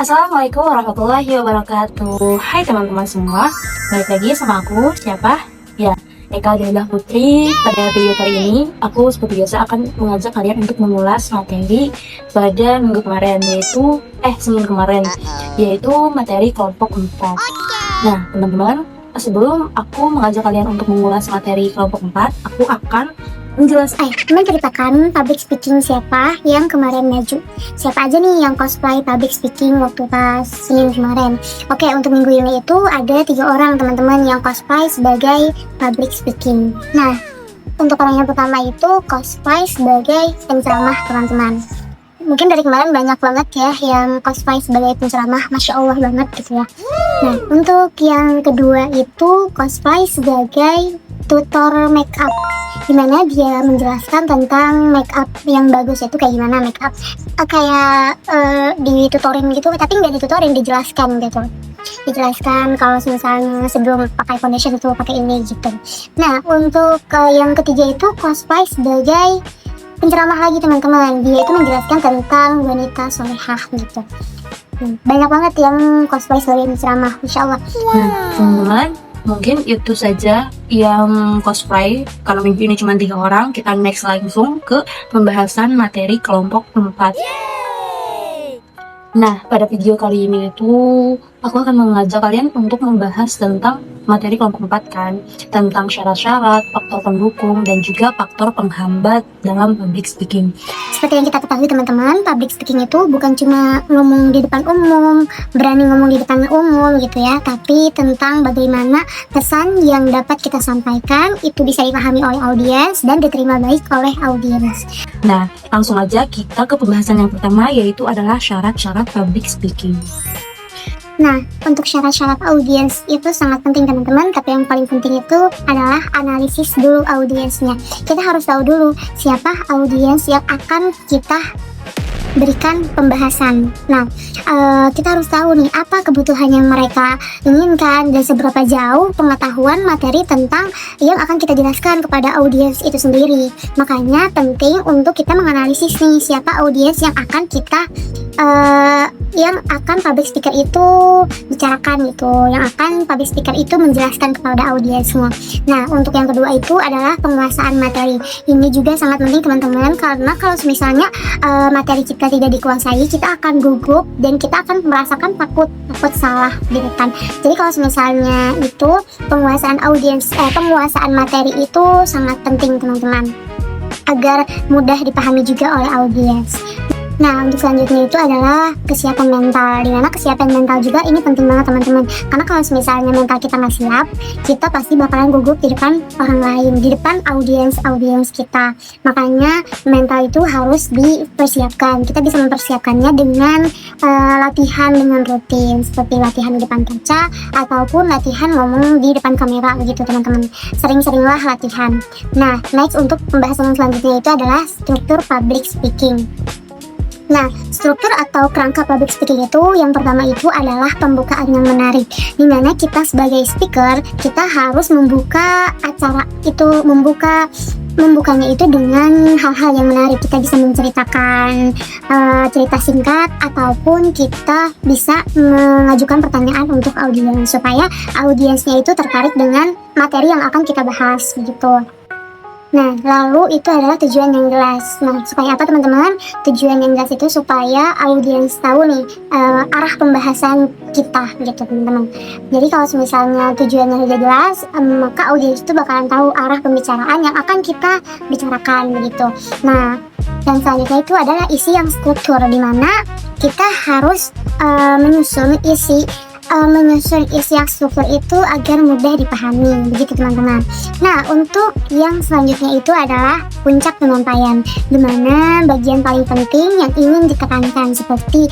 Assalamualaikum warahmatullahi wabarakatuh. Hai teman-teman semua, balik lagi sama aku, siapa? Ya, Eka Delia Putri. Pada video kali ini, aku seperti biasa akan mengajak kalian untuk mengulas materi pada minggu kemarin, Senin kemarin, yaitu materi kelompok 4. Nah, teman-teman, sebelum aku mengajak kalian untuk mengulas materi kelompok 4, aku akan menceritakan public speaking siapa yang kemarin maju. Siapa aja nih yang cosplay public speaking waktu pas Senin kemarin. Oke, untuk minggu ini itu ada 3 orang teman-teman yang cosplay sebagai public speaking. Nah, untuk orang yang pertama itu cosplay sebagai penceramah teman-teman. Mungkin dari kemarin banyak banget ya yang cosplay sebagai penceramah, Masya Allah banget gitu ya. Nah, untuk yang kedua itu cosplay sebagai tutor makeup, dimana dia menjelaskan tentang makeup yang bagus itu kayak gimana makeup, ditutorin gitu, tapi nggak ditutorin, dijelaskan gitu. Dijelaskan kalau misalnya sebelum pakai foundation itu pakai ini gitu. Nah, untuk yang ketiga itu cosplay sebagai penceramah lagi teman-teman. Dia itu menjelaskan tentang wanita solehah gitu. Banyak banget yang cosplay sebagai penceramah, Insya Allah. Teman-teman, mungkin itu saja yang cosplay. Kalau minggu ini cuma 3 orang, kita next langsung ke pembahasan materi kelompok 4. Nah, pada video kali ini itu aku akan mengajak kalian untuk membahas tentang materi kelompok 4 kan, tentang syarat-syarat, faktor pendukung, dan juga faktor penghambat dalam public speaking. Seperti yang kita ketahui teman-teman, public speaking itu bukan cuma ngomong di depan umum, berani ngomong di depan umum gitu ya, tapi tentang bagaimana pesan yang dapat kita sampaikan itu bisa dipahami oleh audiens dan diterima baik oleh audiens. Nah, langsung aja kita ke pembahasan yang pertama, yaitu adalah syarat-syarat public speaking. Nah, untuk syarat-syarat audiens itu sangat penting teman-teman, tapi yang paling penting itu adalah analisis dulu audiensnya. Kita harus tahu dulu siapa audiens yang akan kita berikan pembahasan. Nah, kita harus tahu nih apa kebutuhan yang mereka inginkan dan seberapa jauh pengetahuan materi tentang yang akan kita jelaskan kepada audiens itu sendiri. Makanya penting untuk kita menganalisis nih siapa audiens yang akan kita public speaker itu bicarakan gitu, yang akan public speaker itu menjelaskan kepada audiensnya. Nah, untuk yang kedua itu adalah penguasaan materi. Ini juga sangat penting teman-teman, karena kalau misalnya materi kita tidak dikuasai, kita akan gugup dan kita akan merasakan takut salah di depan. Jadi kalau misalnya itu penguasaan materi itu sangat penting teman-teman, agar mudah dipahami juga oleh audiens. Nah, untuk selanjutnya itu adalah kesiapan mental, dimana kesiapan mental juga ini penting banget teman-teman, karena kalau misalnya mental kita nggak siap, kita pasti bakalan gugup di depan orang lain, di depan audiens kita. Makanya mental itu harus dipersiapkan. Kita bisa mempersiapkannya dengan latihan dengan rutin, seperti latihan di depan kaca ataupun latihan ngomong di depan kamera begitu teman-teman. Sering-seringlah latihan. Nah, next untuk pembahasan yang selanjutnya itu adalah struktur public speaking. Nah, struktur atau kerangka public speaking itu yang pertama itu adalah pembukaan yang menarik, dimana kita sebagai speaker kita harus membuka acara itu, membukanya itu dengan hal-hal yang menarik. Kita bisa menceritakan cerita singkat ataupun kita bisa mengajukan pertanyaan untuk audiens supaya audiensnya itu tertarik dengan materi yang akan kita bahas begitu. Nah, lalu itu adalah tujuan yang jelas. Nah, supaya apa teman-teman? Tujuan yang jelas itu supaya audiens tahu nih arah pembahasan kita gitu teman-teman. Jadi kalau misalnya tujuannya sudah jelas, maka audiens itu bakalan tahu arah pembicaraan yang akan kita bicarakan begitu. Nah, dan selanjutnya itu adalah isi yang struktur, di mana kita harus menyusun isi yang struktur itu agar mudah dipahami begitu teman-teman. Nah, untuk yang selanjutnya itu adalah puncak penyampaian, dimana bagian paling penting yang ingin ditekankan, seperti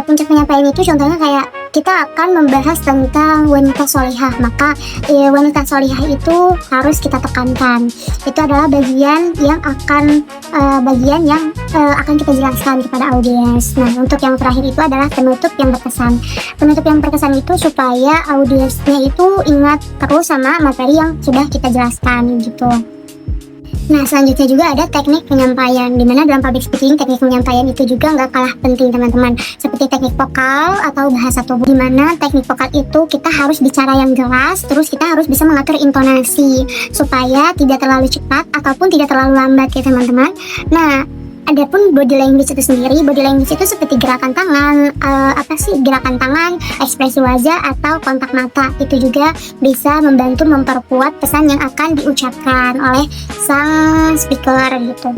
puncak penyampaian itu contohnya kayak kita akan membahas tentang wanita solihah, maka wanita solihah itu harus kita tekankan. Itu adalah bagian yang akan kita jelaskan kepada audiens. Nah, untuk yang terakhir itu adalah penutup yang berkesan. Penutup yang berkesan itu supaya audiensnya itu ingat terus sama materi yang sudah kita jelaskan gitu. Nah, selanjutnya juga ada teknik penyampaian, di mana dalam public speaking teknik penyampaian itu juga nggak kalah penting teman-teman. Seperti teknik vokal atau bahasa tubuh, di mana teknik vokal itu kita harus bicara yang jelas, terus kita harus bisa mengatur intonasi supaya tidak terlalu cepat ataupun tidak terlalu lambat ya teman-teman. Nah, adapun body language itu sendiri, body language itu seperti gerakan tangan, gerakan tangan, ekspresi wajah atau kontak mata. Itu juga bisa membantu memperkuat pesan yang akan diucapkan oleh sang speaker gitu.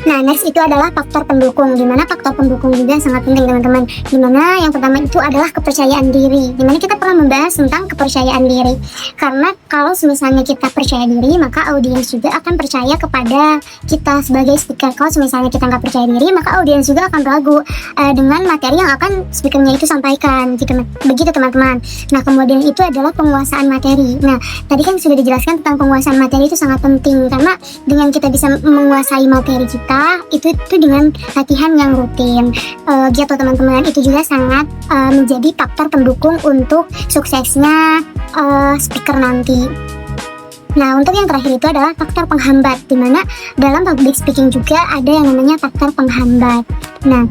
Nah, next itu adalah faktor pendukung, dimana faktor pendukung juga sangat penting teman-teman. Dimana yang pertama itu adalah kepercayaan diri, dimana kita pernah membahas tentang kepercayaan diri. Karena kalau misalnya kita percaya diri, maka audiens juga akan percaya kepada kita sebagai speaker. Kalau misalnya kita nggak percaya diri, maka audiens juga akan ragu dengan materi yang akan speakernya itu sampaikan, gitu. Begitu teman-teman. Nah, kemudian itu adalah penguasaan materi. Nah, tadi kan sudah dijelaskan tentang penguasaan materi itu sangat penting, karena dengan kita bisa menguasai materi kita, itu dengan latihan yang rutin gitu teman-teman. Itu juga sangat menjadi faktor pendukung untuk suksesnya speaker nanti. Nah, untuk yang terakhir itu adalah faktor penghambat, dimana dalam public speaking juga ada yang namanya faktor penghambat. Nah,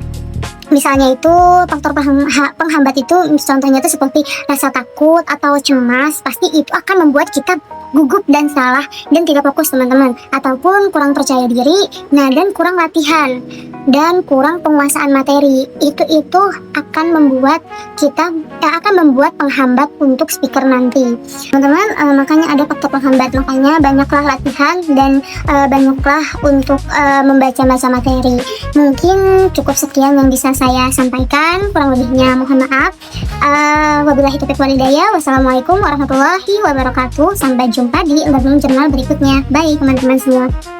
misalnya itu faktor penghambat itu contohnya itu seperti rasa takut atau cemas, pasti itu akan membuat kita gugup dan salah dan tidak fokus teman-teman, ataupun kurang percaya diri, nah dan kurang latihan dan kurang penguasaan materi. Itu akan membuat kita akan membuat penghambat untuk speaker nanti teman-teman. Makanya ada faktor penghambat, makanya banyaklah latihan dan banyaklah untuk membaca materi. Mungkin cukup sekian yang bisa saya sampaikan, kurang lebihnya mohon maaf. Wabillahi taufiq wal hidayah. Wassalamualaikum warahmatullahi wabarakatuh. Sampai jumpa di learning journal berikutnya. Bye teman-teman semua.